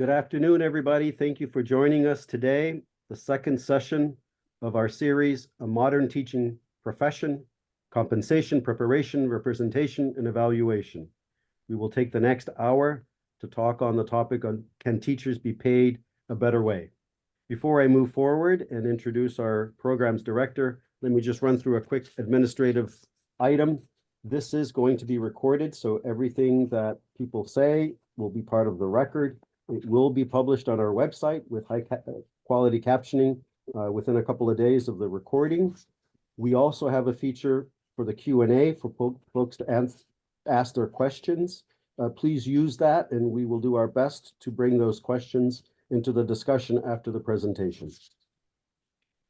Good afternoon, everybody. Thank you for joining us today, the second session of our series, A Modern Teaching Profession, Compensation, Preparation, Representation, and Evaluation. We will take the next hour to talk on the topic on can teachers be paid a better way. Before I move forward and introduce our program's director, let me just run through a quick administrative item. This is going to be recorded, so everything that people say will be part of the record. It will be published on our website with high quality captioning within a couple of days of the recording. We also have a feature for the Q&A for folks to ask their questions. Please use that, and we will do our best to bring those questions into the discussion after the presentation.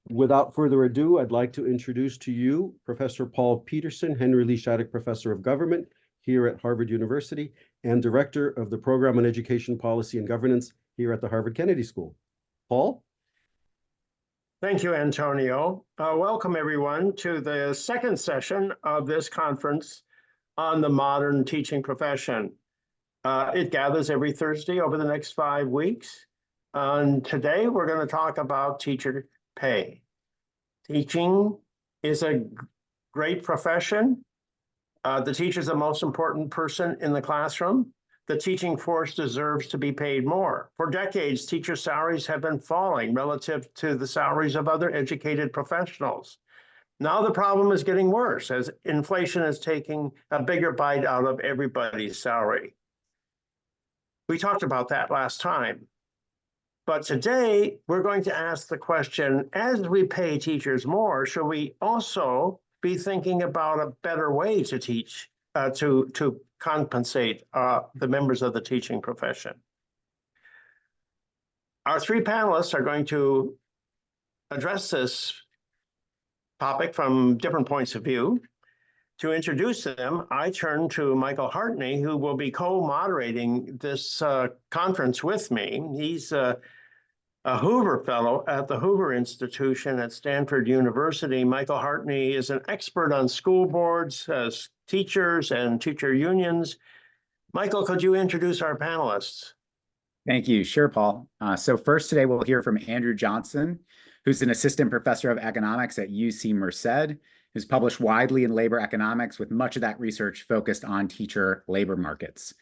Without further ado, I'd like to introduce to you Professor Paul Peterson, Henry Lee Shattuck Professor of Government here at Harvard University and Director of the Program on Education Policy and Governance here at the Harvard Kennedy School. Paul? Thank you, Antonio. Welcome, everyone, to the second session of this conference on the modern teaching profession. It gathers every Thursday over the next 5 weeks. And today we're going to talk about teacher pay. Teaching is a great profession. The teacher is the most important person in the classroom. The teaching force deserves to be paid more. For decades, teacher salaries have been falling relative to the salaries of other educated professionals. Now the problem is getting worse as inflation is taking a bigger bite out of everybody's salary. We talked about that last time. But today, we're going to ask the question, as we pay teachers more, should we also be thinking about a better way to teach, to compensate the members of the teaching profession? Our three panelists are going to address this topic from different points of view. To introduce them, I turn to Michael Hartney, who will be co-moderating this conference with me. He's a Hoover Fellow at the Hoover Institution at Stanford University. Michael Hartney is an expert on school boards, teachers, and teacher unions. Michael, could you introduce our panelists? Thank you. Sure, Paul. So first today, we'll hear from Andrew Johnston, who's an assistant professor of economics at UC Merced, who's published widely in labor economics with much of that research focused on teacher labor markets.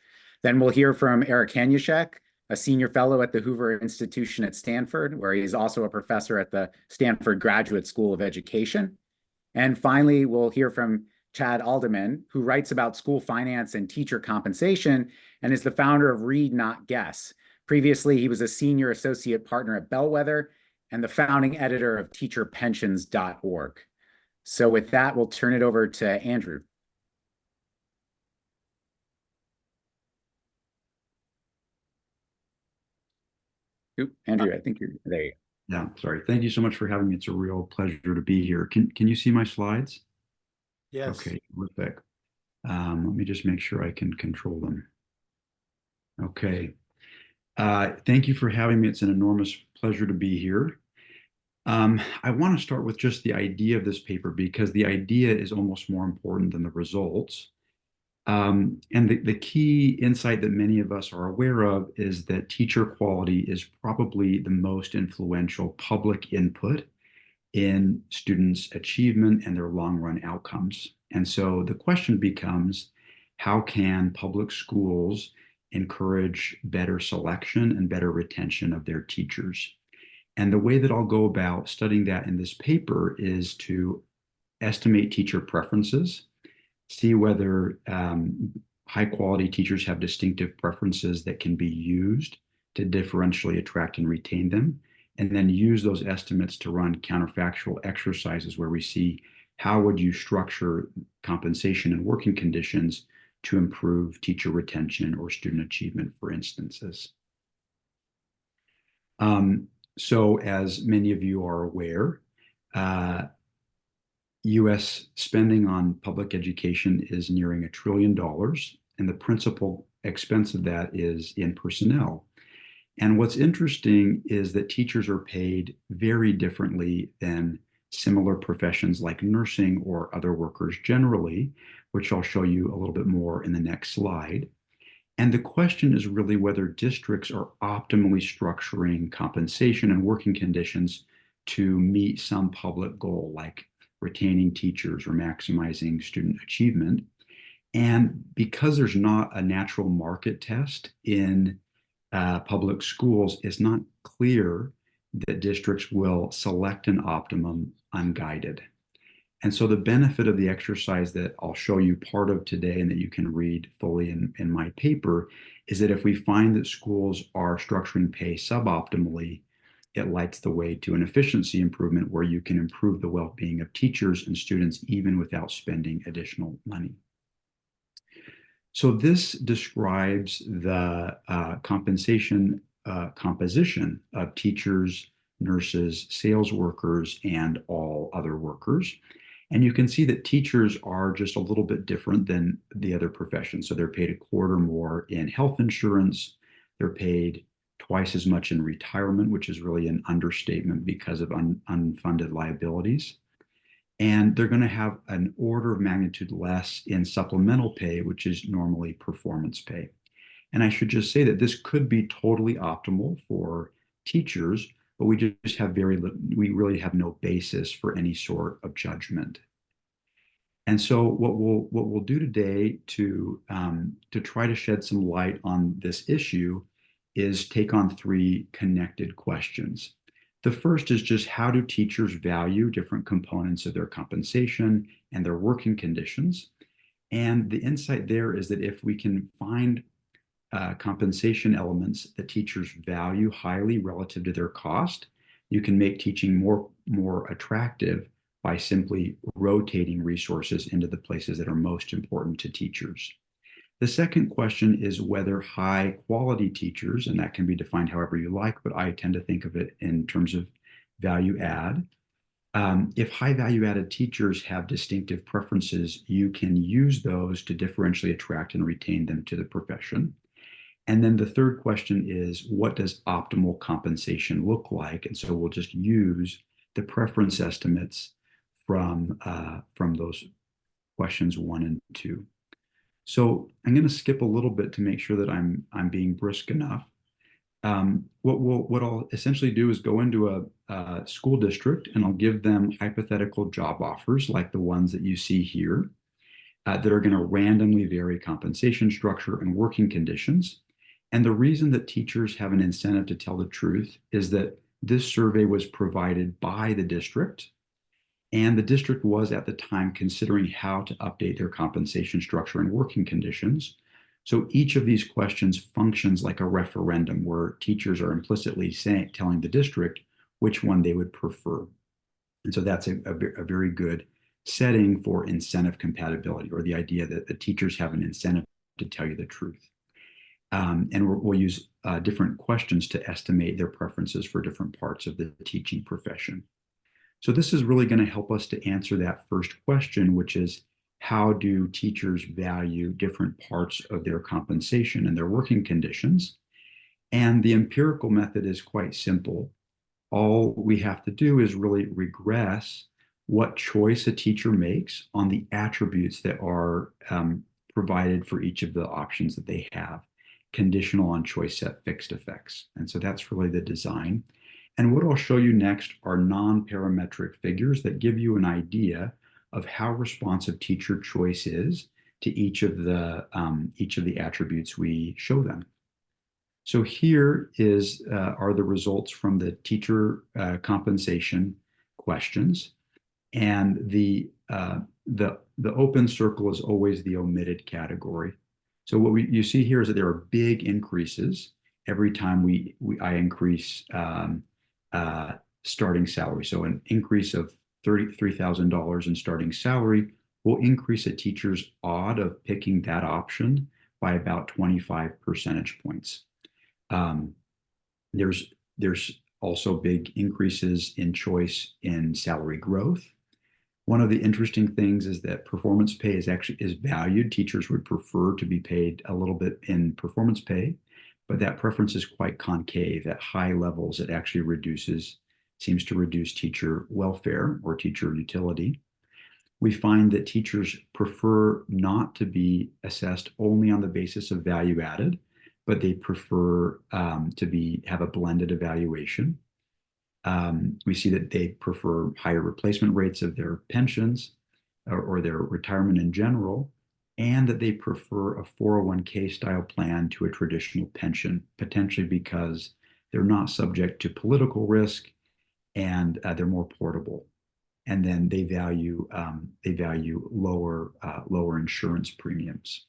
Then we'll hear from Eric Hanushek, a senior fellow at the Hoover Institution at Stanford, where he is also a professor at the Stanford Graduate School of Education. And finally, we'll hear from Chad Aldeman, who writes about school finance and teacher compensation and is the founder of Read Not Guess. Previously, he was a senior associate partner at Bellwether and the founding editor of teacherpensions.org. So with that, we'll turn it over to Andrew. Oop, Andrew, I think you're there. Yeah, sorry. Thank you so much for having me. It's a real pleasure to be here. Can you see my slides? Yes. Okay, perfect. Let me just make sure I can control them. Okay. Thank you for having me. It's an enormous pleasure to be here. I want to start with just the idea of this paper because the idea is almost more important than the results. And the key insight that many of us are aware of is that teacher quality is probably the most influential public input in students' achievement and their long-run outcomes. And so the question becomes, how can public schools encourage better selection and better retention of their teachers? And the way that I'll go about studying that in this paper is to estimate teacher preferences, see whether high-quality teachers have distinctive preferences that can be used to differentially attract and retain them, and then use those estimates to run counterfactual exercises where we see how would you structure compensation and working conditions to improve teacher retention or student achievement, for instances. So as many of you are aware, U.S. spending on public education is nearing $1 trillion, and the principal expense of that is in personnel. And what's interesting is that teachers are paid very differently than similar professions like nursing or other workers generally, which I'll show you a little bit more in the next slide. And the question is really whether districts are optimally structuring compensation and working conditions to meet some public goal, like retaining teachers or maximizing student achievement. And because there's not a natural market test in public schools, it's not clear that districts will select an optimum unguided. And so the benefit of the exercise that I'll show you part of today and that you can read fully in my paper is that if we find that schools are structuring pay suboptimally, it lights the way to an efficiency improvement where you can improve the well-being of teachers and students even without spending additional money. So this describes the compensation composition of teachers, nurses, sales workers, and all other workers. And you can see that teachers are just a little bit different than the other professions. So they're paid a quarter more in health insurance. They're paid twice as much in retirement, which is really an understatement because of unfunded liabilities. And they're going to have an order of magnitude less in supplemental pay, which is normally performance pay. And I should just say that this could be totally optimal for teachers, but we just have we really have no basis for any sort of judgment. And so what we'll do today to try to shed some light on this issue is take on three connected questions. The first is just how do teachers value different components of their compensation and their working conditions? And the insight there is that if we can find compensation elements that teachers value highly relative to their cost, you can make teaching more attractive by simply rotating resources into the places that are most important to teachers. The second question is whether high quality teachers, and that can be defined however you like, but I tend to think of it in terms of value add. If high value added teachers have distinctive preferences, you can use those to differentially attract and retain them to the profession. And then the third question is, what does optimal compensation look like? And so we'll just use the preference estimates from those questions 1 and 2. So I'm going to skip a little bit to make sure that I'm being brisk enough. What I'll essentially do is go into a school district and I'll give them hypothetical job offers like the ones that you see here that are going to randomly vary compensation structure and working conditions. And the reason that teachers have an incentive to tell the truth is that this survey was provided by the district, and the district was at the time considering how to update their compensation structure and working conditions. So each of these questions functions like a referendum where teachers are implicitly telling the district which one they would prefer. And so that's a very good setting for incentive compatibility, or the idea that the teachers have an incentive to tell you the truth. And we'll use different questions to estimate their preferences for different parts of the teaching profession. So this is really going to help us to answer that first question, which is how do teachers value different parts of their compensation and their working conditions? And the empirical method is quite simple. All we have to do is really regress what choice a teacher makes on the attributes that are provided for each of the options that they have, conditional on choice set fixed effects. And so that's really the design. And what I'll show you next are non-parametric figures that give you an idea of how responsive teacher choice is to each of the attributes we show them. So here are the results from the teacher compensation questions, and the open circle is always the omitted category. So what you see here is that there are big increases every time I increase starting salary. So an increase of $33,000 in starting salary will increase a teacher's odd of picking that option by about 25 percentage points. There's also big increases in choice in salary growth. One of the interesting things is that performance pay is valued. Teachers would prefer to be paid a little bit in performance pay, but that preference is quite concave. At high levels, it actually seems to reduce teacher welfare or teacher utility. we find that teachers prefer not to be assessed only on the basis of value added, but they prefer to have a blended evaluation. We see that they prefer higher replacement rates of their pensions or their retirement in general, and that they prefer a 401k style plan to a traditional pension, potentially because they're not subject to political risk and they're more portable. And then they value lower insurance premiums.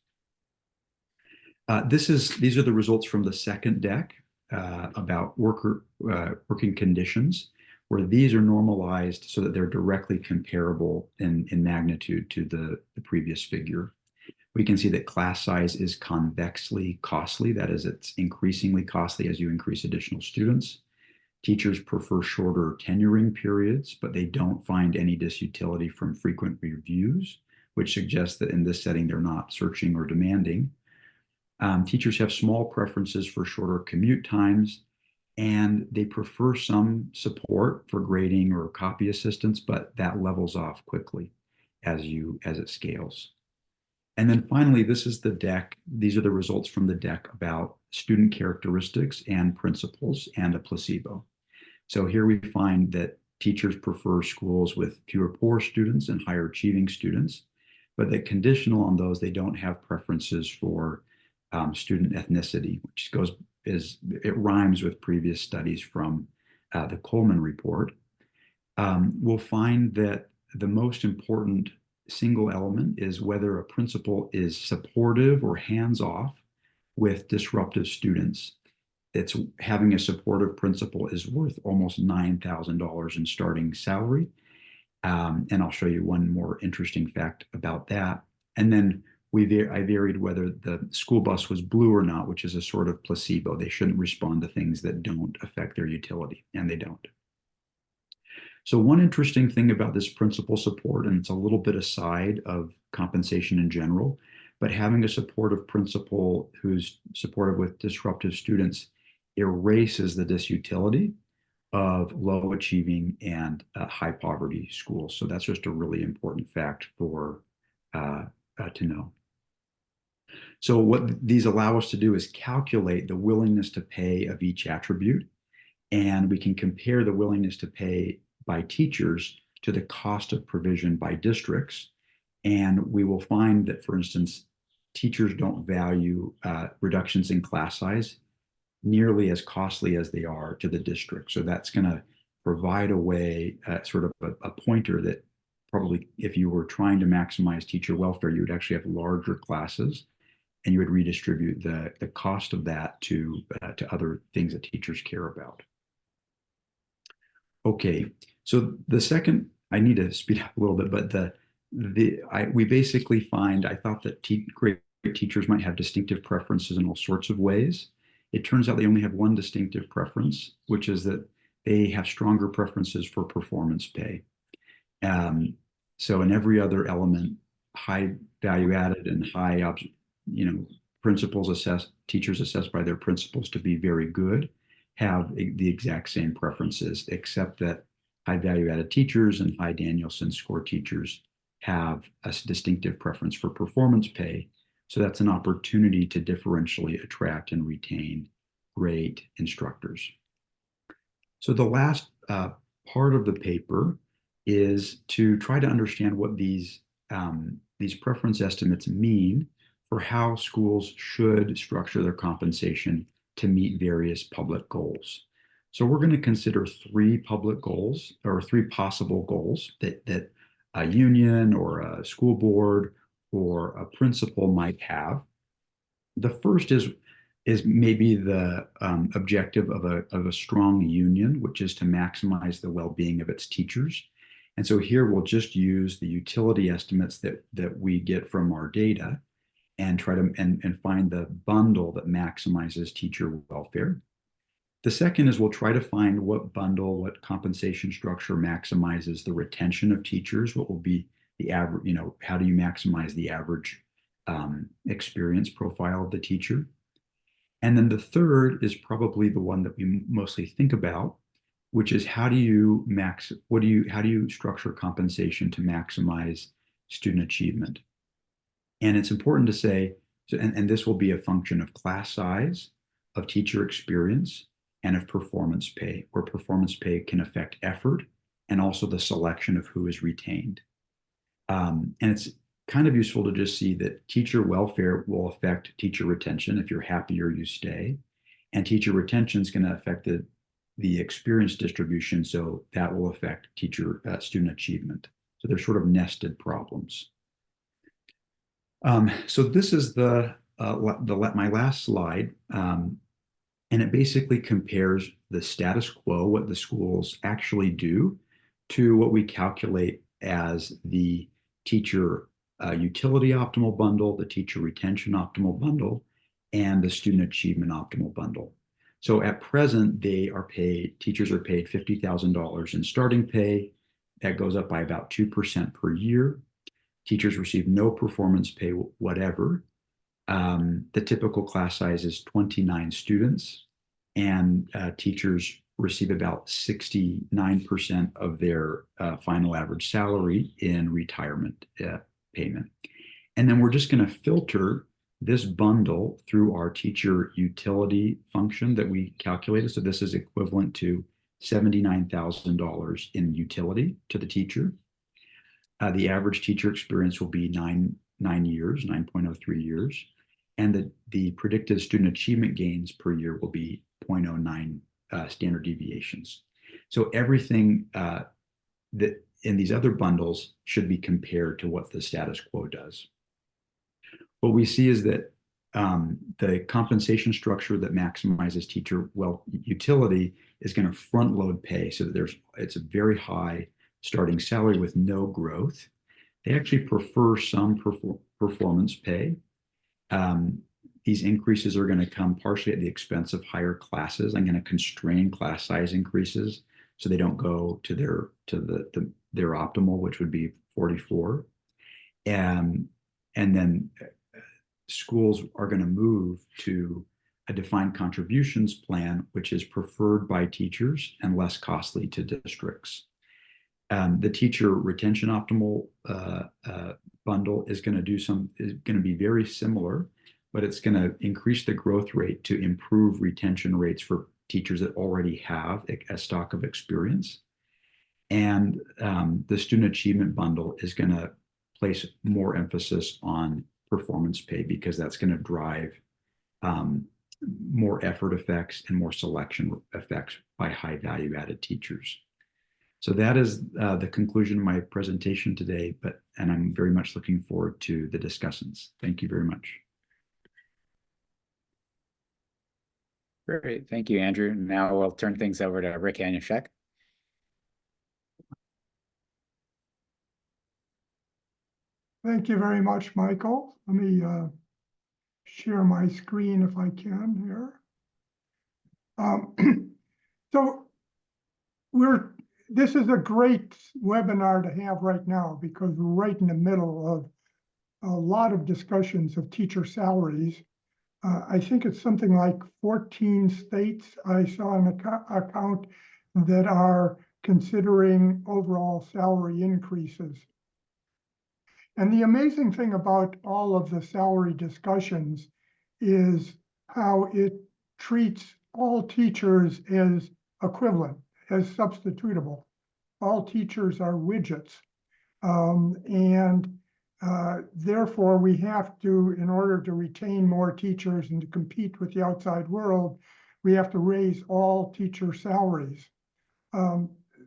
These are the results from the second deck about working conditions, where these are normalized so that they're directly comparable in magnitude to the previous figure. We can see that class size is convexly costly. That is, it's increasingly costly as you increase additional students. Teachers prefer shorter tenuring periods, but they don't find any disutility from frequent reviews, which suggests that in this setting, they're not searching or demanding. Teachers have small preferences for shorter commute times, and they prefer some support for grading or copy assistance, but that levels off quickly as it scales. And then finally, this is the deck. These are the results from the deck about student characteristics and principles and a placebo. So here we find that teachers prefer schools with fewer poor students and higher achieving students, but that conditional on those, they don't have preferences for student ethnicity, which it rhymes with previous studies from the Coleman report. We'll find that the most important single element is whether a principal is supportive or hands-off with disruptive students. It's having a supportive principal is worth almost $9,000 in starting salary. And I'll show you one more interesting fact about that. And then I varied whether the school bus was blue or not, which is a sort of placebo. They shouldn't respond to things that don't affect their utility, and they don't. So one interesting thing about this principal support, and it's a little bit aside of compensation in general, but having a supportive principal who's supportive with disruptive students erases the disutility of low achieving and high poverty schools. So that's just a really important fact for to know. So what these allow us to do is calculate the willingness to pay of each attribute, and we can compare the willingness to pay by teachers to the cost of provision by districts. And we will find that, for instance, teachers don't value reductions in class size nearly as costly as they are to the district. So that's going to provide a way, sort of a pointer that probably if you were trying to maximize teacher welfare, you would actually have larger classes and you would redistribute the cost of that to other things that teachers care about. Okay, so the second, I need to speed up a little bit, but we basically find, I thought that great teachers might have distinctive preferences in all sorts of ways. It turns out they only have one distinctive preference, which is that they have stronger preferences for performance pay. So in every other element, high value added and high, teachers assessed by their principals to be very good have the exact same preferences, except that high value added teachers and high Danielson score teachers have a distinctive preference for performance pay. So that's an opportunity to differentially attract and retain great instructors. So the last part of the paper is to try to understand what these preference estimates mean for how schools should structure their compensation to meet various public goals. So we're going to consider three public goals, or three possible goals that a union or a school board or a principal might have. The first is maybe the objective of a strong union, which is to maximize the well-being of its teachers. And so here we'll just use the utility estimates that we get from our data and try to and find the bundle that maximizes teacher welfare. The second is we'll try to find what compensation structure maximizes the retention of teachers, what will be the average, how do you maximize the average experience profile of the teacher? And then the third is probably the one that we mostly think about, which is how do you structure compensation to maximize student achievement. And it's important to say, and this will be a function of class size, of teacher experience, and of performance pay, where performance pay can affect effort and also the selection of who is retained. And it's kind of useful to just see that teacher welfare will affect teacher retention. If you're happier, you stay. And teacher retention is going to affect the experience distribution, so that will affect teacher student achievement. So they're sort of nested problems. So this is my last slide, and it basically compares the status quo, what the schools actually do, to what we calculate as the teacher utility optimal bundle, the teacher retention optimal bundle, and the student achievement optimal bundle. So at present, teachers are paid $50,000 in starting pay. That goes up by about 2% per year. Teachers receive no performance pay whatever. The typical class size is 29 students, and teachers receive about 69% of their final average salary in retirement payment. And then we're just going to filter this bundle through our teacher utility function that we calculated. So this is equivalent to $79,000 in utility to the teacher. The average teacher experience will be 9.03 years. And the predicted student achievement gains per year will be 0.09 standard deviations. So everything that in these other bundles should be compared to what the status quo does. What we see is that the compensation structure that maximizes teacher utility is going to front load pay, so that it's a very high starting salary with no growth. They actually prefer some performance pay. These increases are going to come partially at the expense of higher classes. I'm going to constrain class size increases so they don't go to their optimal, which would be 44. And then schools are going to move to a defined contributions plan, which is preferred by teachers and less costly to districts. The teacher retention optimal bundle is going to be very similar, but it's going to increase the growth rate to improve retention rates for teachers that already have a stock of experience. And the student achievement bundle is going to place more emphasis on performance pay, because that's going to drive more effort effects and more selection effects by high value added teachers. So that is the conclusion of my presentation today, and I'm very much looking forward to the discussions. Thank you very much. Great, thank you, Andrew. Now we'll turn things over to Rick Hanushek. Thank you very much, Michael. Let me share my screen if I can here. So this is a great webinar to have right now, because we're right in the middle of a lot of discussions of teacher salaries. I think it's something like 14 states I saw an account that are considering overall salary increases. And the amazing thing about all of the salary discussions is how it treats all teachers as equivalent, as substitutable. All teachers are widgets. Therefore, we have to, in order to retain more teachers and to compete with the outside world, we have to raise all teacher salaries.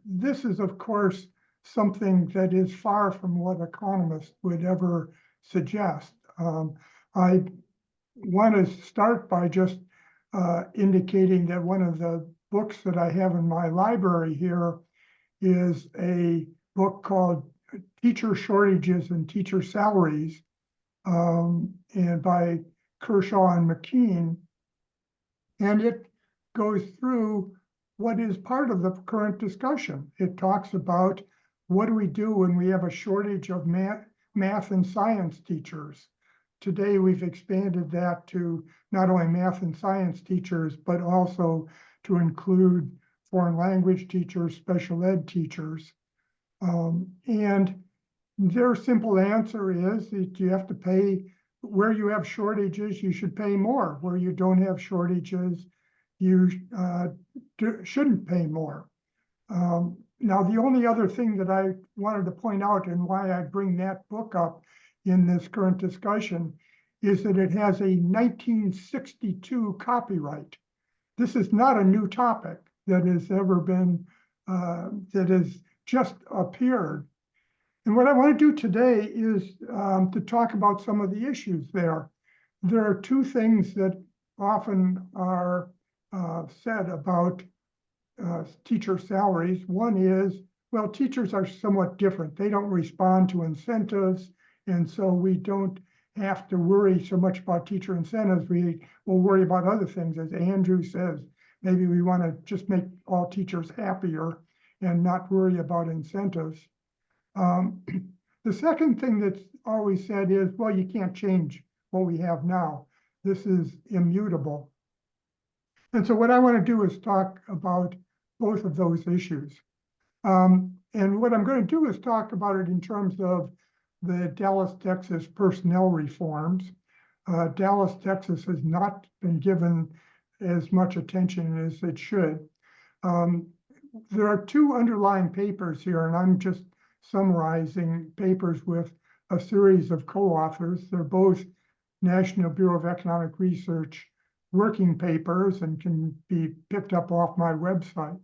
This is, of course, something that is far from what economists would ever suggest. I want to start by just indicating that one of the books that I have in my library here is a book called Teacher Shortages and Teacher Salaries, and by Kershaw and McKean. And it goes through what is part of the current discussion. It talks about, what do we do when we have a shortage of math and science teachers? Today, we've expanded that to not only math and science teachers, but also to include foreign language teachers, special ed teachers. And Their simple answer is that you have to pay, where you have shortages, you should pay more. Where you don't have shortages, you shouldn't pay more. Now, the only other thing that I wanted to point out and why I bring that book up in this current discussion is that it has a 1962 copyright. This is not a new topic that has ever been, that has just appeared. And what I want to do today is to talk about some of the issues there. There are two things that often are said about teacher salaries. One is, well, teachers are somewhat different. They don't respond to incentives, and so we don't have to worry so much about teacher incentives. We will worry about other things. As Andrew says, maybe we want to just make all teachers happier and not worry about incentives. The second thing that's always said is, well, you can't change what we have now. This is immutable. And so what I want to do is talk about both of those issues. And what I'm going to do is talk about it in terms of the Dallas, Texas personnel reforms. Dallas, Texas has not been given as much attention as it should. There are two underlying papers here, and I'm just summarizing papers with a series of co-authors. They're both National Bureau of Economic Research working papers and can be picked up off my website.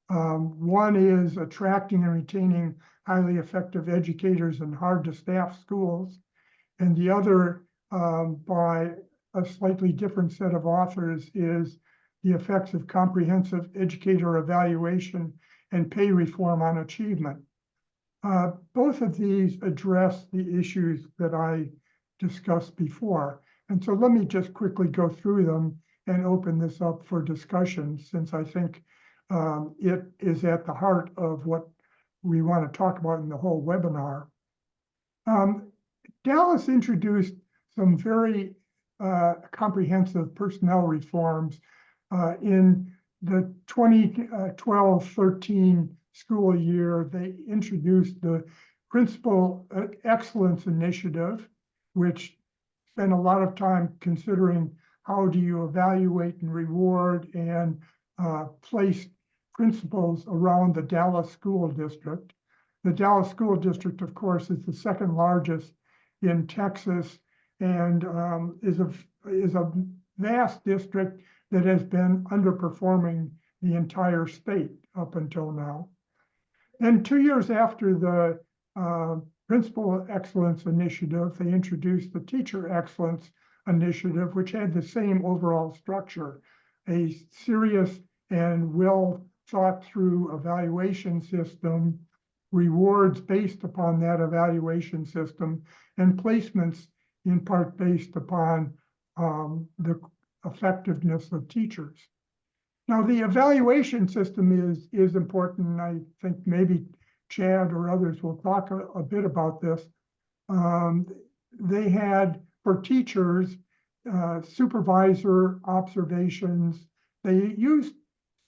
One is Attracting and Retaining Highly Effective Educators in Hard-to-Staff Schools, and the other by a slightly different set of authors is The Effects of Comprehensive Educator Evaluation and Pay Reform on Achievement. Both of these address the issues that I discussed before. And so let me just quickly go through them and open this up for discussion, since I think it is at the heart of what we want to talk about in the whole webinar. Dallas introduced some very comprehensive personnel reforms in the 2012-13 school year. They introduced the Principal Excellence Initiative, which spent a lot of time considering how do you evaluate and reward and place principals around the Dallas School District. The Dallas School District, of course, is the second largest in Texas and is a vast district that has been underperforming the entire state up until now. And 2 years after the Principal Excellence Initiative, they introduced the Teacher Excellence Initiative, which had the same overall structure, a serious and well thought through evaluation system, rewards based upon that evaluation system, and placements in part based upon the effectiveness of teachers. Now, the evaluation system is important, and I think maybe Chad or others will talk a bit about this. They had, for teachers, supervisor observations. They used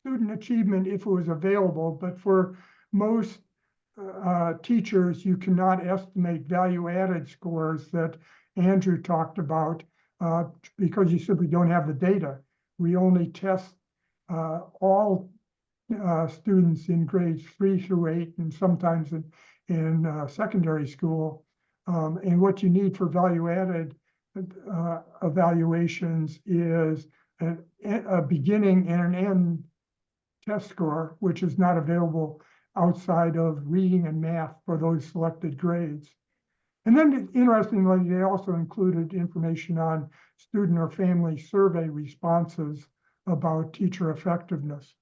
student achievement if it was available, but for most teachers, you cannot estimate value-added scores that Andrew talked about because you simply don't have the data. We only test all students in grades 3 through 8 and sometimes in secondary school. And what you need for value-added evaluations is a beginning and an end test score, which is not available outside of reading and math for those selected grades. And then, interestingly, they also included information on student or family survey responses about teacher effectiveness.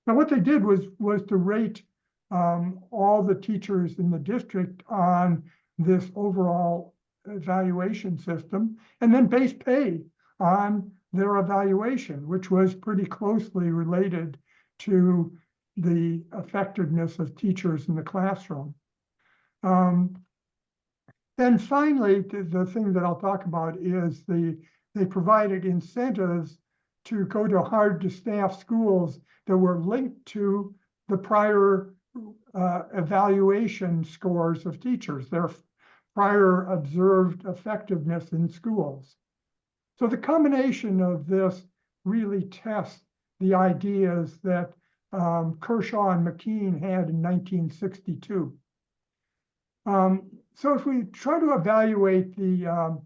Now, what they did was to rate all the teachers in the district on this overall evaluation system, and then base pay on their evaluation, which was pretty closely related to the effectiveness of teachers in the classroom. Then finally, the thing that I'll talk about is they provided incentives to go to hard-to-staff schools that were linked to the prior evaluation scores of teachers, their prior observed effectiveness in schools. So the combination of this really tests the ideas that Kershaw and McKean had in 1962. So if we try to evaluate the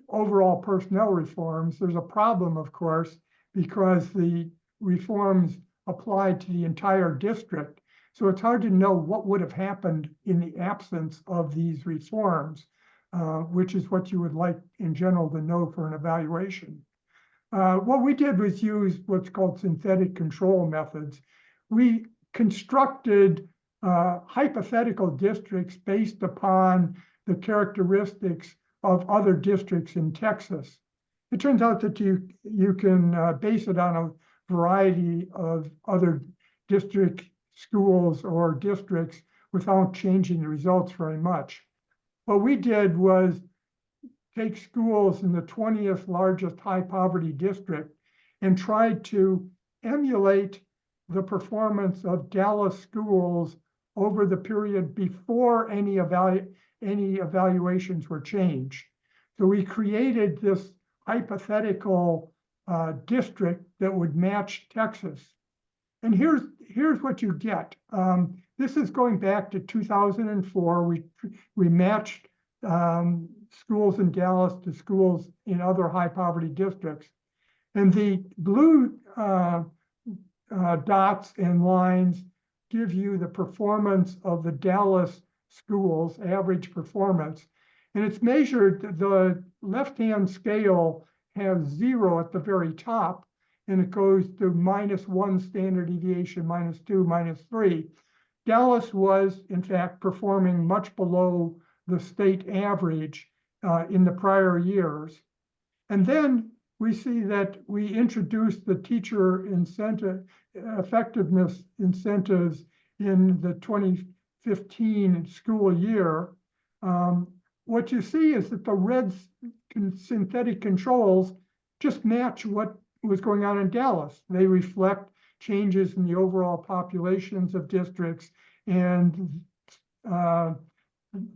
overall personnel reforms, there's a problem, of course, because the reforms applied to the entire district. So it's hard to know what would have happened in the absence of these reforms, which is what you would like in general to know for an evaluation. What we did was use what's called synthetic control methods. We constructed hypothetical districts based upon the characteristics of other districts in Texas. It turns out that you can base it on a variety of other district schools or districts without changing the results very much. What we did was take schools in the 20th largest high poverty district and tried to emulate the performance of Dallas schools over the period before any evaluations were changed. So we created this hypothetical district that would match Texas. And here's what you get. This is going back to 2004. We matched schools in Dallas to schools in other high poverty districts. And the blue dots and lines give you the performance of the Dallas schools, average performance. And it's measured, the left-hand scale has 0 at the very top, and it goes to -1 standard deviation, -2, -3. Dallas was, in fact, performing much below the state average in the prior years. And then we see that we introduced the teacher incentive, effectiveness incentives in the 2015 school year. What you see is that the red synthetic controls just match what was going on in Dallas. They reflect changes in the overall populations of districts and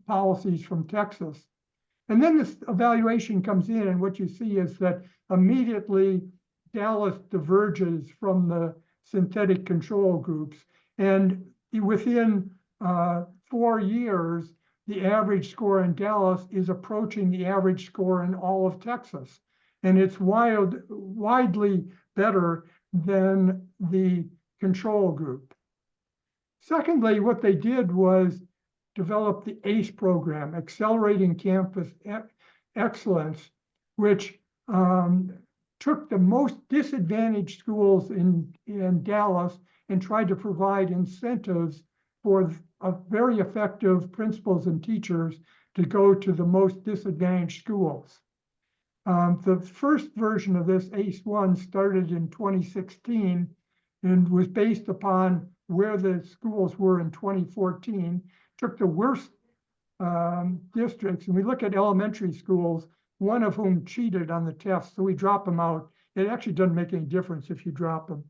policies from Texas. And then this evaluation comes in, and what you see is that immediately Dallas diverges from the synthetic control groups. And within 4 years, the average score in Dallas is approaching the average score in all of Texas. And it's widely better than the control group. Secondly, what they did was develop the ACE program, Accelerating Campus Excellence, which took the most disadvantaged schools in Dallas and tried to provide incentives for very effective principals and teachers to go to the most disadvantaged schools. The first version of this, ACE-1, started in 2016 and was based upon where the schools were in 2014, took the worst districts, and we look at elementary schools, one of whom cheated on the test, so we drop them out. It actually doesn't make any difference if you drop them.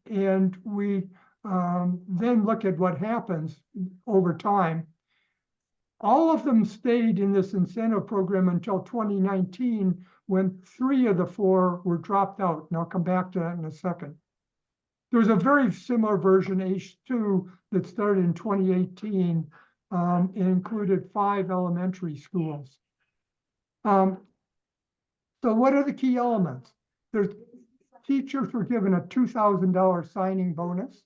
And we then look at what happens over time. All of them stayed in this incentive program until 2019, when 3 of the 4 were dropped out. And I'll come back to that in a second. There was a very similar version, ACE-2, that started in 2018 and included 5 elementary schools. So what are the key elements? Teachers were given a $2,000 signing bonus.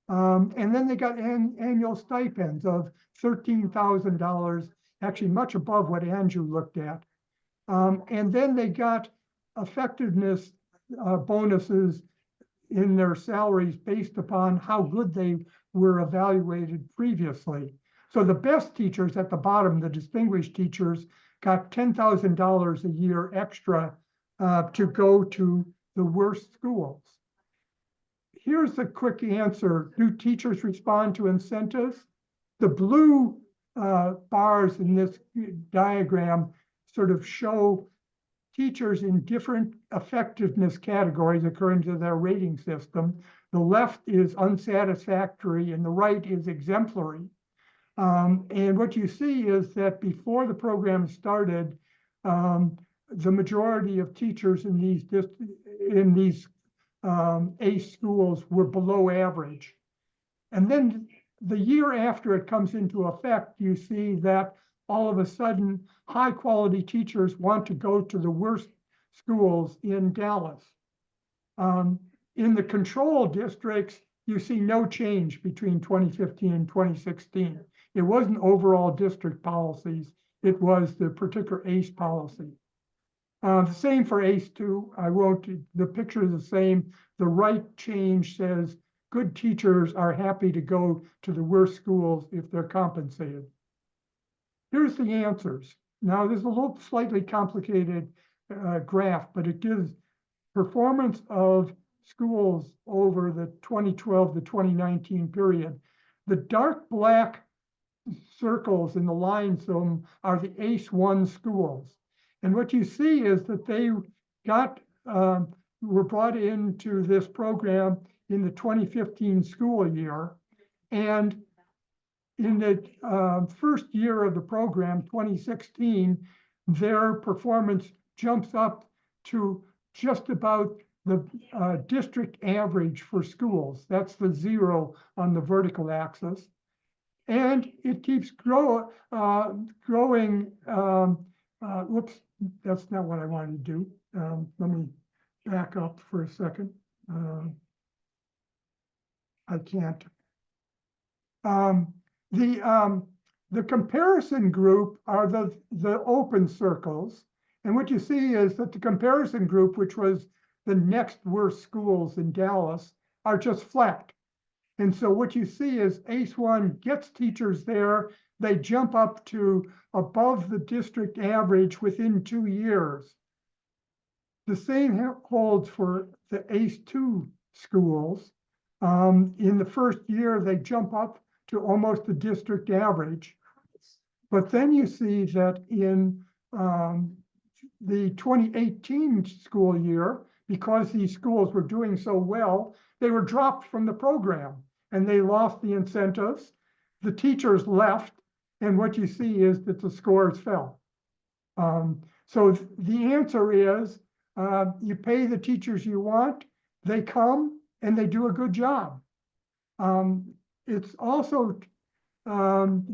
And then they got annual stipends of $13,000, actually much above what Andrew looked at. And then they got effectiveness bonuses in their salaries based upon how good they were evaluated previously. So the best teachers at the bottom, the distinguished teachers, got $10,000 a year extra to go to the worst schools. Here's the quick answer. Do teachers respond to incentives? The blue bars in this diagram sort of show teachers in different effectiveness categories according to their rating system. The left is unsatisfactory and the right is exemplary. And what you see is that before the program started, the majority of teachers in these ACE schools were below average. And then the year after it comes into effect, you see that all of a sudden, high quality teachers want to go to the worst schools in Dallas. In the control districts, you see no change between 2015 and 2016. It wasn't overall district policies, it was the particular ACE policy. The same for ACE2. The picture is the same. The right change says good teachers are happy to go to the worst schools if they're compensated. Here's the answers. Now, there's a little slightly complicated graph, but it gives performance of schools over the 2012 to 2019 period. The dark black circles in the lines are the ACE1 schools. And what you see is that they were brought into this program in the 2015 school year. And in the first year of the program, 2016, their performance jumps up to just about the district average for schools. That's the 0 on the vertical axis. And it keeps growing. Whoops, that's not what I wanted to do. Let me back up for a second. I can't. The comparison group are the open circles. And what you see is that the comparison group, which was the next worst schools in Dallas, are just flat. And so what you see is ACE1 gets teachers there. They jump up to above the district average within 2 years. The same holds for the ACE2 schools. In the first year, they jump up to almost the district average. But then you see that in the 2018 school year, because these schools were doing so well, they were dropped from the program and they lost the incentives. The teachers left, and what you see is that the scores fell. So the answer is you pay the teachers you want, they come and they do a good job. It's also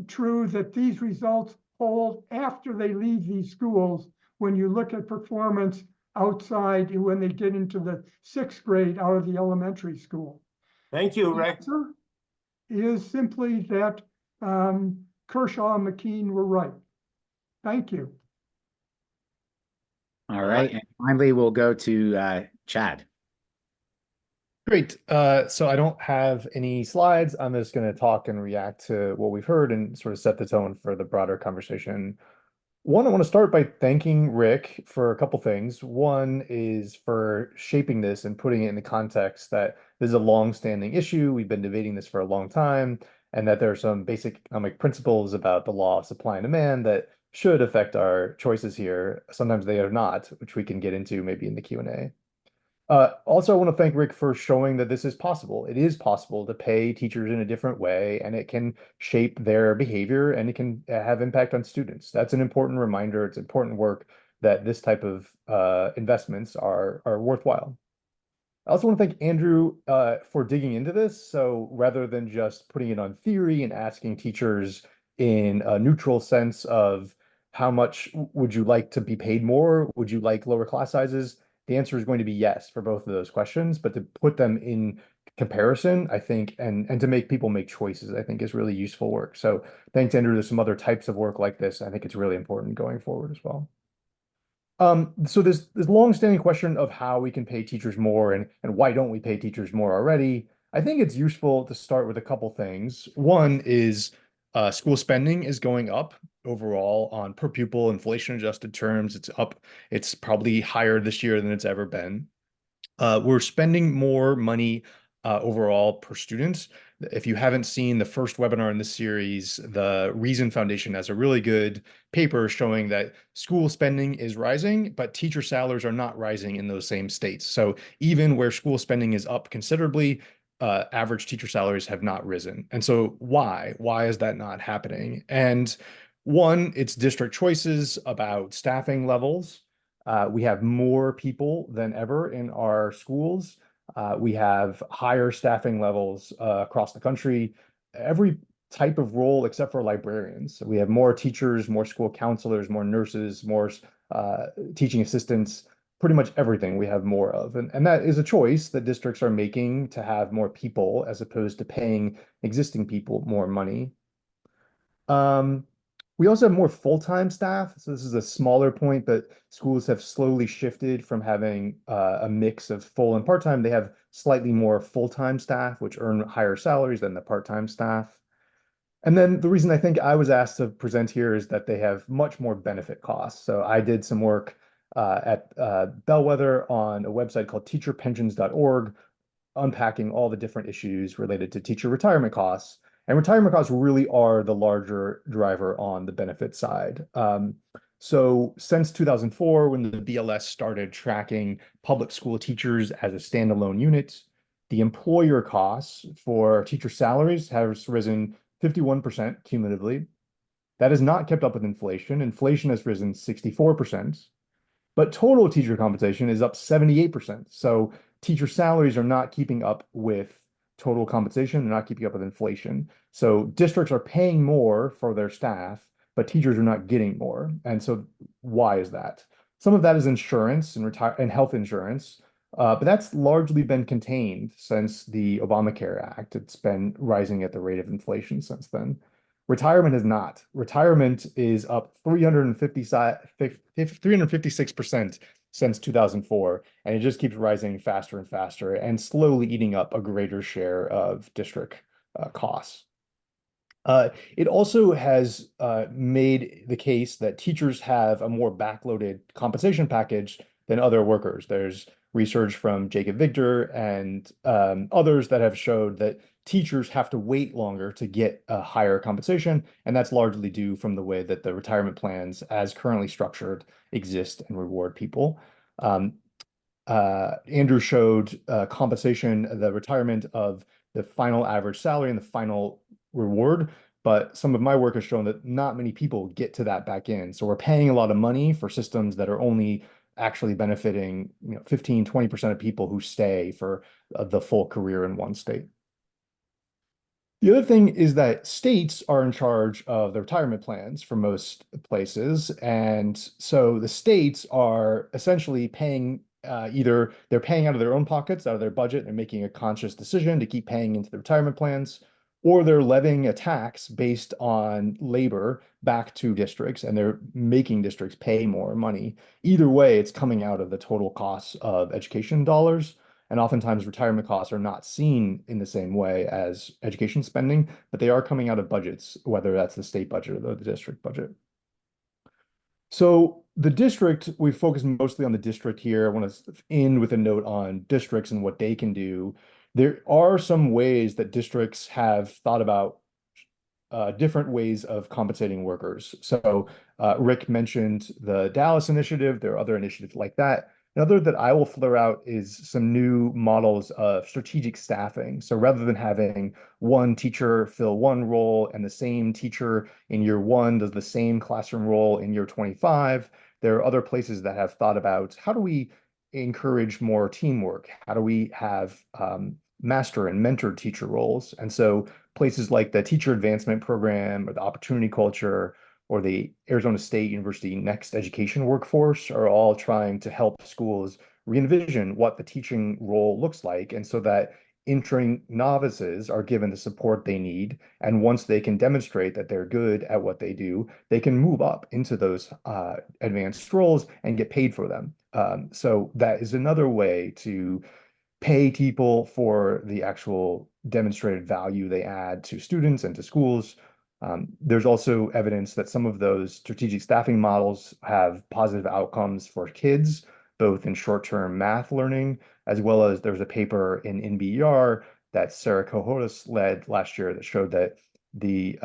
true that these results hold after they leave these schools when you look at performance outside when they get into the 6th grade out of the elementary school. Thank you, The Rick. answer is simply that Kershaw and McKean were right. Thank you. All right. And finally, we'll go to Chad. Great. So I don't have any slides. I'm just going to talk and react to what we've heard and sort of set the tone for the broader conversation. One, I want to start by thanking Rick for a couple things. One is for shaping this and putting it in the context that this is a long-standing issue. We've been debating this for a long time, and that there are some basic economic principles about the law of supply and demand that should affect our choices here. Sometimes they are not, which we can get into maybe in the Q&A. Also, I want to thank Rick for showing that this is possible. It is possible to pay teachers in a different way, and it can shape their behavior, and it can have impact on students. That's an important reminder. It's important work that this type of investments are worthwhile. I also want to thank Andrew for digging into this. So rather than just putting it on theory and asking teachers in a neutral sense of how much would you like to be paid more? Would you like lower class sizes? The answer is going to be yes for both of those questions, but to put them in comparison, I think, and to make people make choices, I think is really useful work. So thanks, Andrew. There's some other types of work like this. I think it's really important going forward as well. So this long-standing question of how we can pay teachers more and why don't we pay teachers more already? I think it's useful to start with a couple things. One is school spending is going up overall on per pupil inflation adjusted terms. It's up. It's probably higher this year than it's ever been. We're spending more money overall per student. If you haven't seen the first webinar in this series, the Reason Foundation has a really good paper showing that school spending is rising, but teacher salaries are not rising in those same states. So even where school spending is up considerably, average teacher salaries have not risen. And so why? Why is that not happening? And one, it's district choices about staffing levels. We have more people than ever in our schools. We have higher staffing levels across the country, every type of role except for librarians. So we have more teachers, more school counselors, more nurses, more teaching assistants, pretty much everything we have more of. And that is a choice that districts are making to have more people as opposed to paying existing people more money. We also have more full-time staff. So this is a smaller point, but schools have slowly shifted from having a mix of full and part-time. They have slightly more full-time staff, which earn higher salaries than the part-time staff. And then the reason I think I was asked to present here is that they have much more benefit costs. So I did some work at Bellwether on a website called teacherpensions.org, unpacking all the different issues related to teacher retirement costs. And retirement costs really are the larger driver on the benefit side. So since 2004, when the BLS started tracking public school teachers as a standalone unit, the employer costs for teacher salaries has risen 51% cumulatively. That has not kept up with inflation. Inflation has risen 64%. But total teacher compensation is up 78%. So teacher salaries are not keeping up with total compensation. They're not keeping up with inflation. So districts are paying more for their staff, but teachers are not getting more. And so why is that? Some of that is insurance and health insurance, but that's largely been contained since the Obamacare Act. It's been rising at the rate of inflation since then. Retirement is not. Retirement is up 356% since 2004, and it just keeps rising faster and faster and slowly eating up a greater share of district costs. It also has made the case that teachers have a more backloaded compensation package than other workers. There's research from Jacob Victor and others that have showed that teachers have to wait longer to get a higher compensation, and that's largely due from the way that the retirement plans, as currently structured, exist and reward people. Andrew showed compensation, the retirement of the final average salary and the final reward, but some of my work has shown that not many people get to that back in. So we're paying a lot of money for systems that are only actually benefiting 15, 20% of people who stay for the full career in one state. The other thing is that states are in charge of the retirement plans for most places. And so the states are essentially paying either they're paying out of their own pockets, out of their budget, and making a conscious decision to keep paying into the retirement plans, or they're levying a tax based on labor back to districts, and they're making districts pay more money. Either way, it's coming out of the total costs of education dollars. And oftentimes retirement costs are not seen in the same way as education spending, but they are coming out of budgets, whether that's the state budget or the district budget. So the district, we focus mostly on the district here. I want to end with a note on districts and what they can do. There are some ways that districts have thought about different ways of compensating workers. So Rick mentioned the Dallas initiative. There are other initiatives like that. Another that I will flare out is some new models of strategic staffing. So rather than having one teacher fill one role and the same teacher in year one does the same classroom role in year 25, there are other places that have thought about how do we encourage more teamwork? How do we have master and mentor teacher roles? And so places like the Teacher Advancement Program or the Opportunity Culture or the Arizona State University Next Education Workforce are all trying to help schools re-envision what the teaching role looks like, and so that entering novices are given the support they need. And once they can demonstrate that they're good at what they do, they can move up into those advanced roles and get paid for them. So that is another way to pay people for the actual demonstrated value they add to students and to schools. There's also evidence that some of those strategic staffing models have positive outcomes for kids. both in short-term math learning, as well as there was a paper in NBER that Sarah Cohodes led last year that showed that the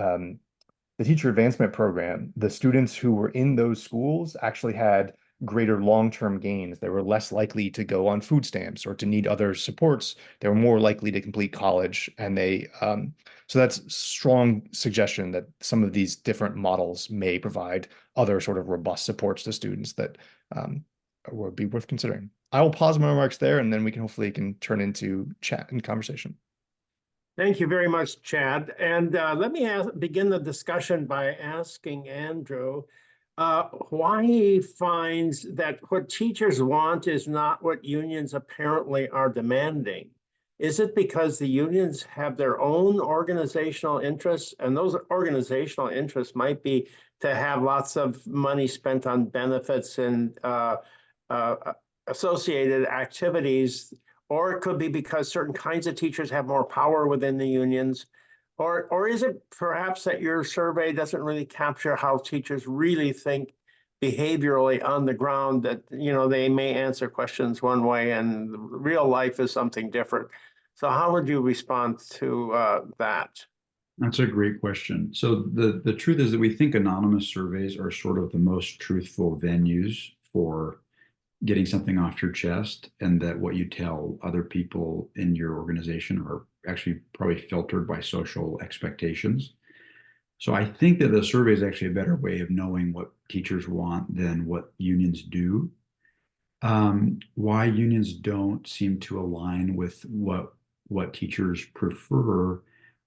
teacher advancement program, the students who were in those schools actually had greater long-term gains. They were less likely to go on food stamps or to need other supports. They were more likely to complete college. And so that's strong suggestion that some of these different models may provide other sort of robust supports to students that would be worth considering. I will pause my remarks there, and then we can hopefully turn into chat and conversation. Thank you very much, Chad. And let me begin the discussion by asking Andrew why he finds that what teachers want is not what unions apparently are demanding. Is it because the unions have their own organizational interests, and those organizational interests might be to have lots of money spent on benefits and associated activities? Or it could be because certain kinds of teachers have more power within the unions. Or is it perhaps that your survey doesn't really capture how teachers really think behaviorally on the ground, that, you know, they may answer questions one way and real life is something different? So how would you respond to that? That's a great question. So the truth is that we think anonymous surveys are sort of the most truthful venues for getting something off your chest, and that what you tell other people in your organization are actually probably filtered by social expectations. So I think that the survey is actually a better way of knowing what teachers want than what unions do. Why unions don't seem to align with what teachers prefer,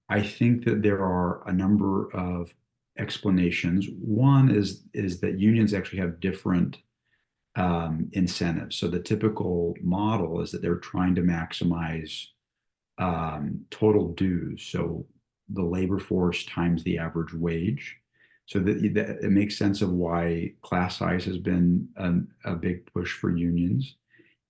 I think that there are a number of explanations. One is that unions actually have different incentives. So the typical model is that they're trying to maximize total dues. So the labor force times the average wage. So that it makes sense of why class size has been a big push for unions.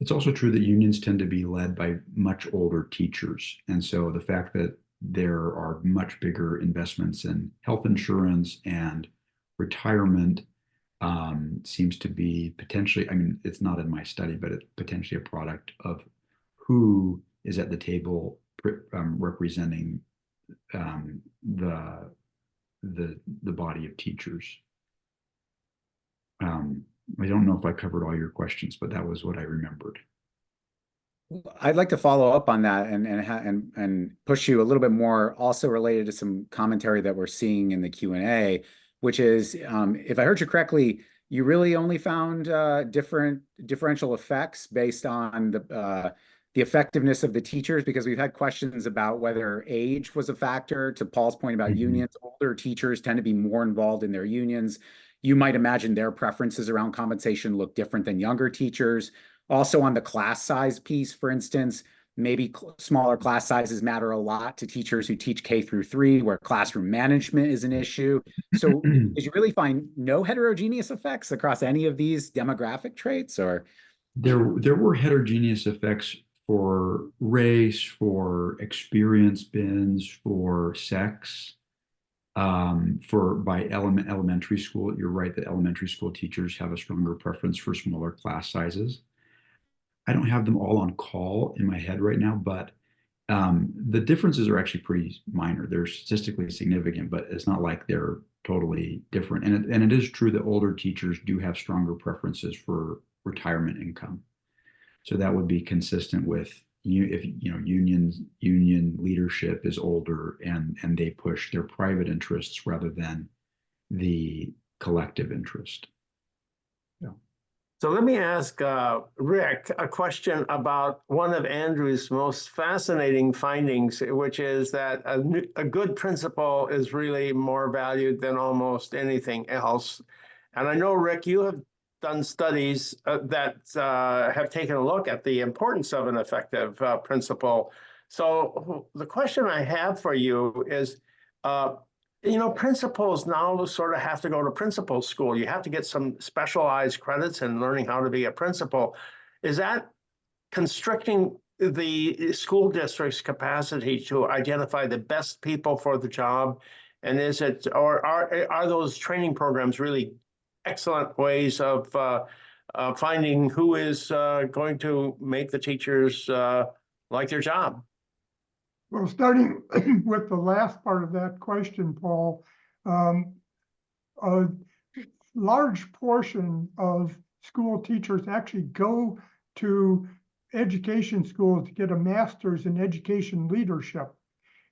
It's also true that unions tend to be led by much older teachers. And so the fact that there are much bigger investments in health insurance and retirement seems to be potentially, I mean, it's not in my study, but it's potentially a product of who is at the table representing the body of teachers. I don't know if I covered all your questions, but that was what I remembered. I'd like to follow up on that and push you a little bit more, also related to some commentary that we're seeing in the Q&A, which is, if I heard you correctly, you really only found differential effects based on the effectiveness of the teachers, because we've had questions about whether age was a factor. To Paul's point about unions, older teachers tend to be more involved in their unions. You might imagine their preferences around compensation look different than younger teachers. Also on the class size piece, for instance, maybe smaller class sizes matter a lot to teachers who teach K through 3, where classroom management is an issue. So did you really find no heterogeneous effects across any of these demographic traits? Or there were heterogeneous effects for race, for experience bins, for sex, by elementary school. You're right that elementary school teachers have a stronger preference for smaller class sizes. I don't have them all on call in my head right now, but the differences are actually pretty minor. They're statistically significant, but it's not like they're totally different. And it is true that older teachers do have stronger preferences for retirement income. So that would be consistent with if union leadership is older and they push their private interests rather than the collective interest. So let me ask Rick a question about one of Andrew's most fascinating findings, which is that a good principal is really more valued than almost anything else. And I know, Rick, you have done studies that have taken a look at the importance of an effective principal. So the question I have for you is, principals now sort of have to go to principal school. You have to get some specialized credits in learning how to be a principal. Is that constricting the school district's capacity to identify the best people for the job? And is it, or are those training programs really excellent ways of finding who is going to make the teachers like their job. Well, starting with the last part of that question, Paul, a large portion of school teachers actually go to education schools to get a master's in education leadership,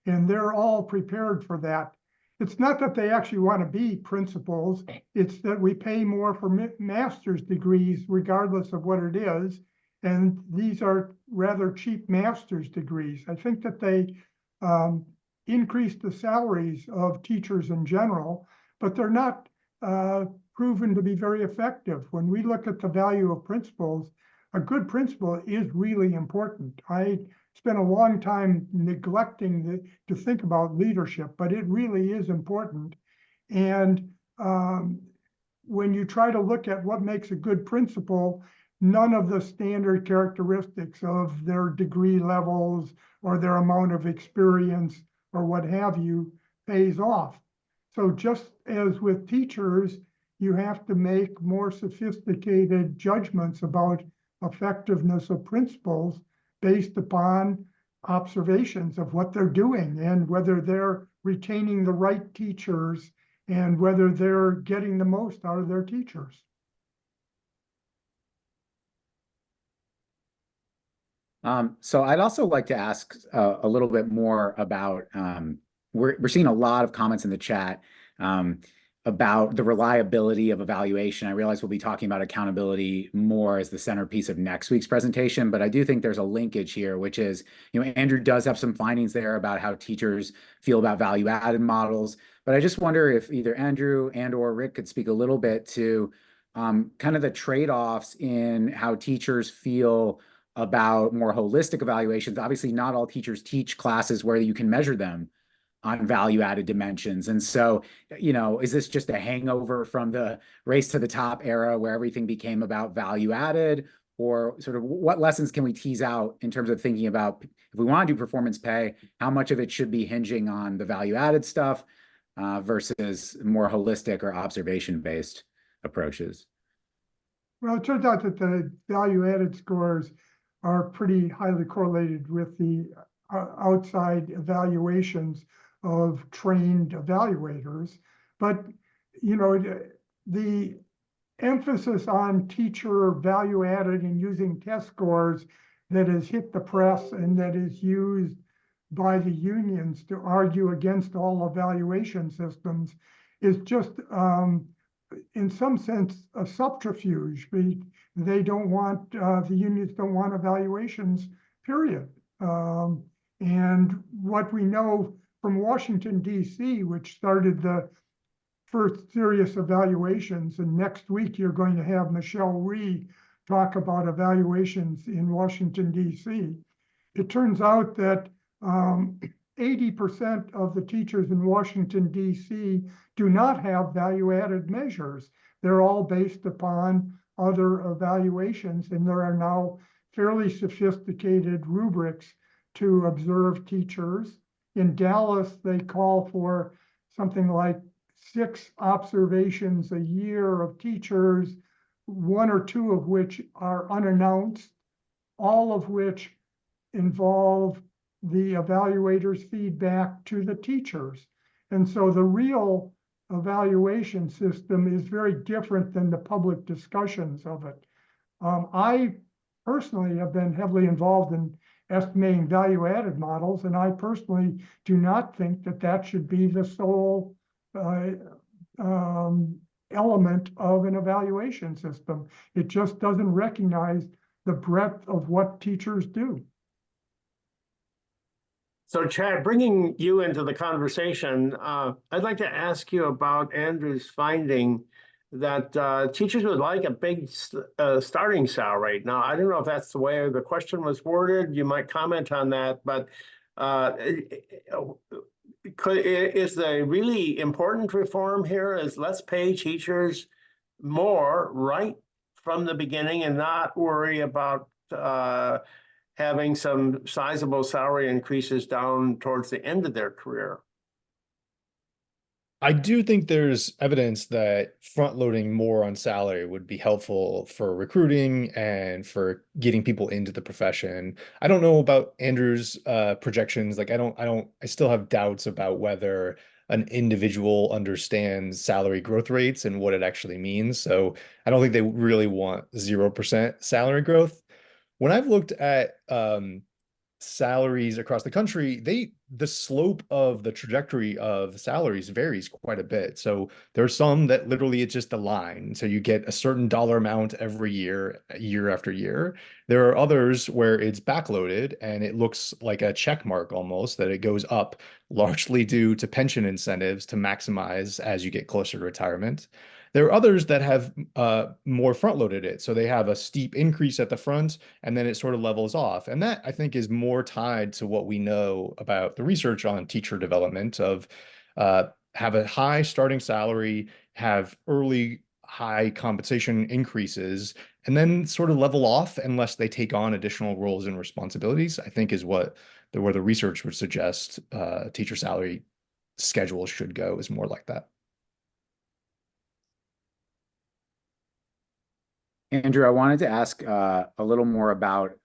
and they're all prepared for that. It's not that they actually want to be principals, it's that we pay more for master's degrees regardless of what it is, and these are rather cheap master's degrees. I think that they increase the salaries of teachers in general, but they're not proven to be very effective. When we look at the value of principals, a good principal is really important. I spent a long time neglecting to think about leadership, but it really is important. And when you try to look at what makes a good principal, none of the standard characteristics of their degree levels or their amount of experience or what have you pays off. So just as with teachers, you have to make more sophisticated judgments about effectiveness of principals based upon observations of what they're doing and whether they're retaining the right teachers and whether they're getting the most out of their teachers. So I'd also like to ask a little bit more about, we're seeing a lot of comments in the chat about the reliability of evaluation. I realize we'll be talking about accountability more as the centerpiece of next week's presentation, but I do think there's a linkage here, which is, Andrew does have some findings there about how teachers feel about value-added models, but I just wonder if either Andrew and or Rick could speak a little bit to kind of the trade-offs in how teachers feel about more holistic evaluations. Obviously, not all teachers teach classes where you can measure them on value-added dimensions. And so, is this just a hangover from the race to the top era where everything became about value-added? Or sort of what lessons can we tease out in terms of thinking about, if we want to do performance pay, how much of it should be hinging on the value-added stuff versus more holistic or observation-based approaches? Well, it turns out that the value-added scores are pretty highly correlated with the outside evaluations of trained evaluators. But, the emphasis on teacher value-added and using test scores that has hit the press and that is used by the unions to argue against all evaluation systems is just, in some sense, a subterfuge. They don't want, the unions don't want evaluations, period. And what we know from Washington, D.C., which started the first serious evaluations, and next week you're going to have Michelle Rhee talk about evaluations in Washington, D.C. It turns out that 80% of the teachers in Washington, D.C. do not have value-added measures. They're all based upon other evaluations, and there are now fairly sophisticated rubrics to observe teachers. In Dallas, they call for something like 6 observations a year of teachers, 1 or 2 of which are unannounced, all of which involve the evaluator's feedback to the teachers. And so the real evaluation system is very different than the public discussions of it. I personally have been heavily involved in estimating value-added models, and I personally do not think that that should be the sole element of an evaluation system. It just doesn't recognize the breadth of what teachers do. So Chad, bringing you into the conversation, I'd like to ask you about Andrew's finding that teachers would like a big starting salary. Now, I don't know if that's the way the question was worded. You might comment on that, but is the really important reform here is let's pay teachers more right from the beginning and not worry about having some sizable salary increases down towards the end of their career? I do think there's evidence that front loading more on salary would be helpful for recruiting and for getting people into the profession. I don't know about Andrew's projections. Like I still have doubts about whether an individual understands salary growth rates and what it actually means. So I don't think they really want 0% salary growth. When I've looked at salaries across the country, the slope of the trajectory of salaries varies quite a bit. So there are some that literally it's just a line. So you get a certain dollar amount every year, year after year. There are others where it's backloaded and it looks like a check mark almost, that it goes up largely due to pension incentives to maximize as you get closer to retirement. There are others that have more front loaded it. So they have a steep increase at the front and then it sort of levels off. And that I think is more tied to what we know about the research on teacher development of have a high starting salary, have early high compensation increases, and then sort of level off unless they take on additional roles and responsibilities, I think is where the research would suggest teacher salary schedule should go, is more like that. Andrew, I wanted to ask a little more about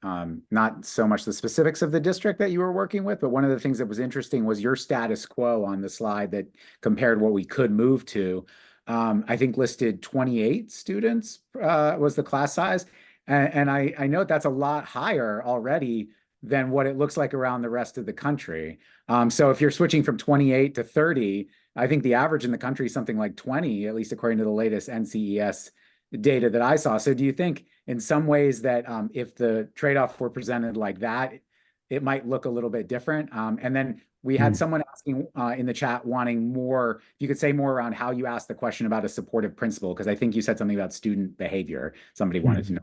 not so much the specifics of the district that you were working with, but one of the things that was interesting was your status quo on the slide that compared what we could move to. I think listed 28 students was the class size. And I note that's a lot higher already than what it looks like around the rest of the country. So if you're switching from 28 to 30, I think the average in the country is something like 20, at least according to the latest NCES data that I saw. So do you think in some ways that if the trade-off were presented like that, it might look a little bit different? And then we had someone asking in the chat wanting more, if you could say more around how you asked the question about a supportive principal, because I think you said something about student behavior. Somebody wanted to know.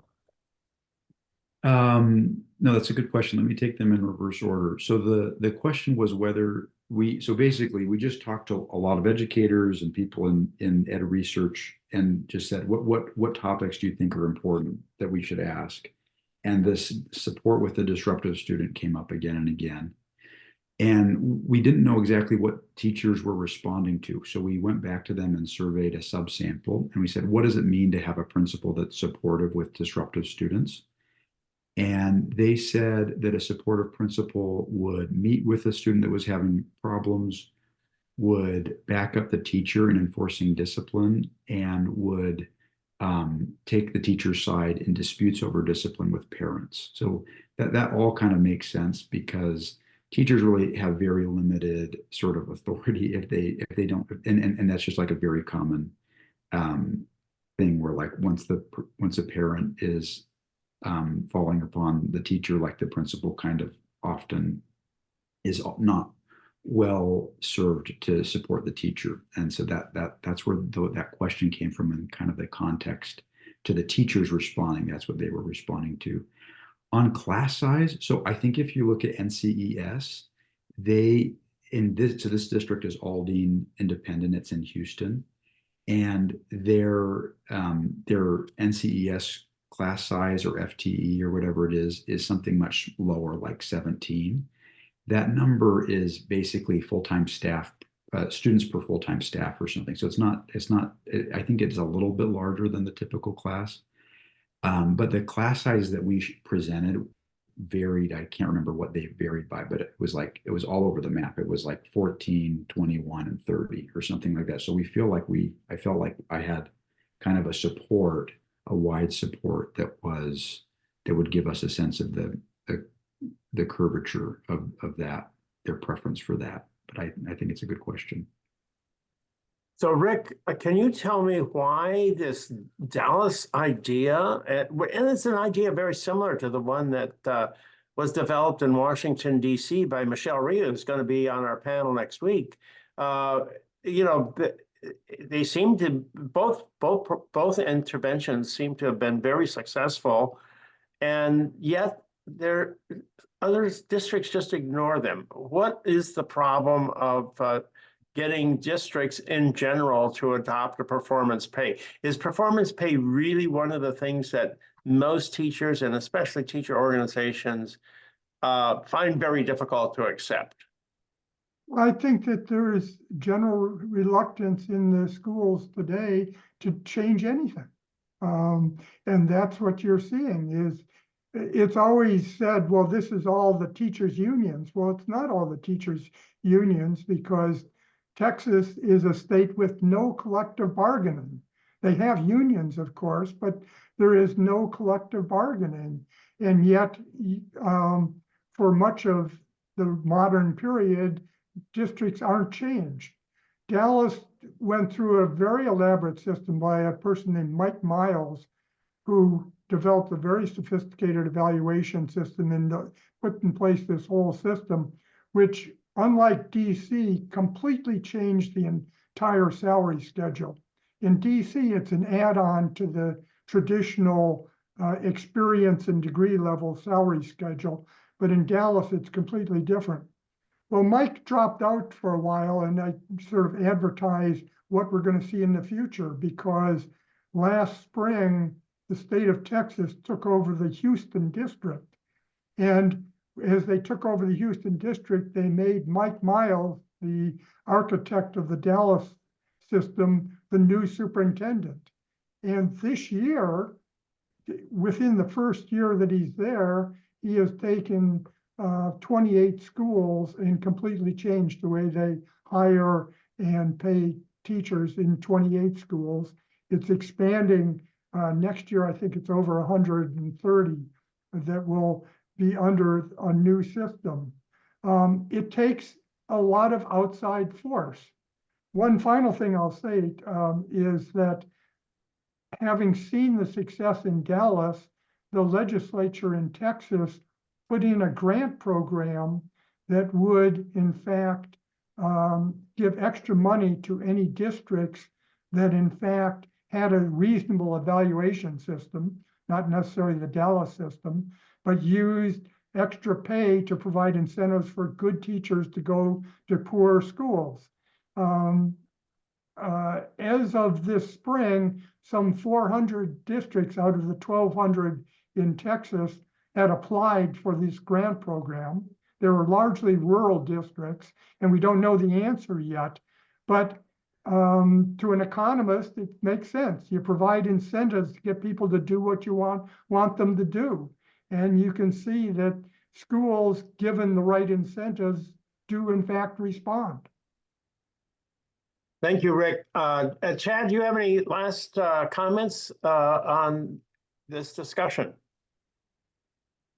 No, that's a good question. Let me take them in reverse order. So the question was whether so basically we just talked to a lot of educators and people in ed research and just said, what topics do you think are important that we should ask? And this support with the disruptive student came up again and again. And we didn't know exactly what teachers were responding to. So we went back to them and surveyed a subsample and we said, what does it mean to have a principal that's supportive with disruptive students? And they said that a supportive principal would meet with a student that was having problems, would back up the teacher in enforcing discipline, and would take the teacher's side in disputes over discipline with parents. So that all kind of makes sense because teachers really have very limited sort of authority if they don't, and that's just like a very common thing where like once a parent is falling upon the teacher, like the principal kind of often is not well served to support the teacher. And so that's where that question came from, and kind of the context to the teachers responding. That's what they were responding to. On class size, so I think if you look at NCES, this district is Aldine Independent. It's in Houston, and their NCES class size or FTE or whatever it is something much lower, like 17. That number is basically full-time staff, students per full-time staff or something. So I think it's a little bit larger than the typical class. But the class size that we presented varied. I can't remember what they varied by, but it was all over the map. It was like 14, 21, and 30 or something like that. So I felt like I had kind of a wide support that would give us a sense of the curvature of that, their preference for that. But I think it's a good question. So Rick, can you tell me why this Dallas idea, and it's an idea very similar to the one that was developed in Washington, D.C. by Michelle Rhea, who's going to be on our panel next week. They seem to both interventions seem to have been very successful, and yet other districts just ignore them. What is the problem of getting districts in general to adopt a performance pay? Is performance pay really one of the things that most teachers and especially teacher organizations find very difficult to accept? I think that there is general reluctance in the schools today to change anything. And that's what you're seeing is it's always said, well, this is all the teachers' unions. Well, it's not all the teachers' unions because Texas is a state with no collective bargaining. They have unions, of course, but there is no collective bargaining. And yet, for much of the modern period, districts aren't changed. Dallas went through a very elaborate system by a person named Mike Miles, who developed a very sophisticated evaluation system and put in place this whole system, which, unlike DC, completely changed the entire salary schedule. In DC, it's an add-on to the traditional experience and degree level salary schedule, but in Dallas, it's completely different. Well, Mike dropped out for a while, and I sort of advertised what we're going to see in the future because last spring, the state of Texas took over the Houston district. And as they took over the Houston district, they made Mike Miles, the architect of the Dallas system, the new superintendent. And this year, within the first year that he's there, he has taken 28 schools and completely changed the way they hire and pay teachers in 28 schools. It's expanding. Next year, I think it's over 130 that will be under a new system. It takes a lot of outside force. One final thing I'll say is that having seen the success in Dallas, the legislature in Texas put in a grant program that would, in fact, give extra money to any districts that, in fact, had a reasonable evaluation system, not necessarily the Dallas system, but used extra pay to provide incentives for good teachers to go to poor schools. As of this spring, some 400 districts out of the 1,200 in Texas had applied for this grant program. They were largely rural districts, and we don't know the answer yet. But to an economist, it makes sense. You provide incentives to get people to do what you want them to do. And you can see that schools, given the right incentives, do in fact respond. Thank you, Rick. Chad, do you have any last comments on this discussion?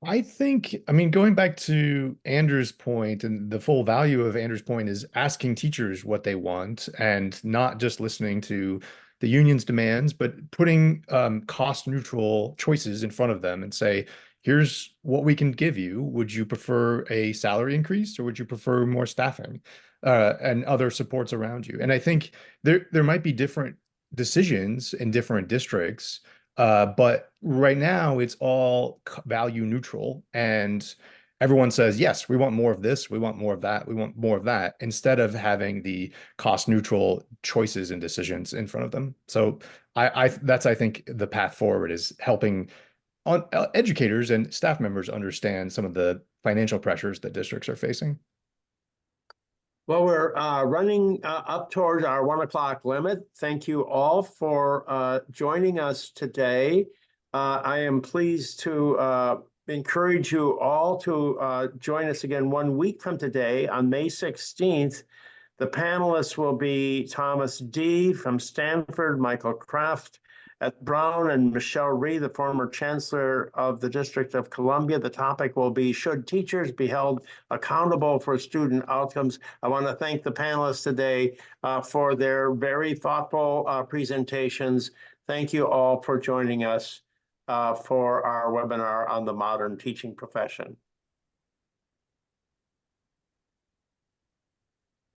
I think, I mean, going back to Andrew's point, and the full value of Andrew's point is asking teachers what they want and not just listening to the union's demands, but putting cost neutral choices in front of them and say, here's what we can give you. Would you prefer a salary increase or would you prefer more staffing and other supports around you? And I think there might be different decisions in different districts. But right now it's all value neutral and everyone says, yes, we want more of this. We want more of that. We want more of that instead of having the cost neutral choices and decisions in front of them. So that's, I think, the path forward is helping educators and staff members understand some of the financial pressures that districts are facing. Well, we're running up towards our 1 o'clock limit. Thank you all for joining us today. I am pleased to encourage you all to join us again 1 week from today on May 16th. The panelists will be Thomas D. from Stanford, Michael Kraft at Brown, and Michelle Rhee, the former chancellor of the District of Columbia. The topic will be, should teachers be held accountable for student outcomes? I want to thank the panelists today for their very thoughtful presentations. Thank you all for joining us for our webinar on the modern teaching profession.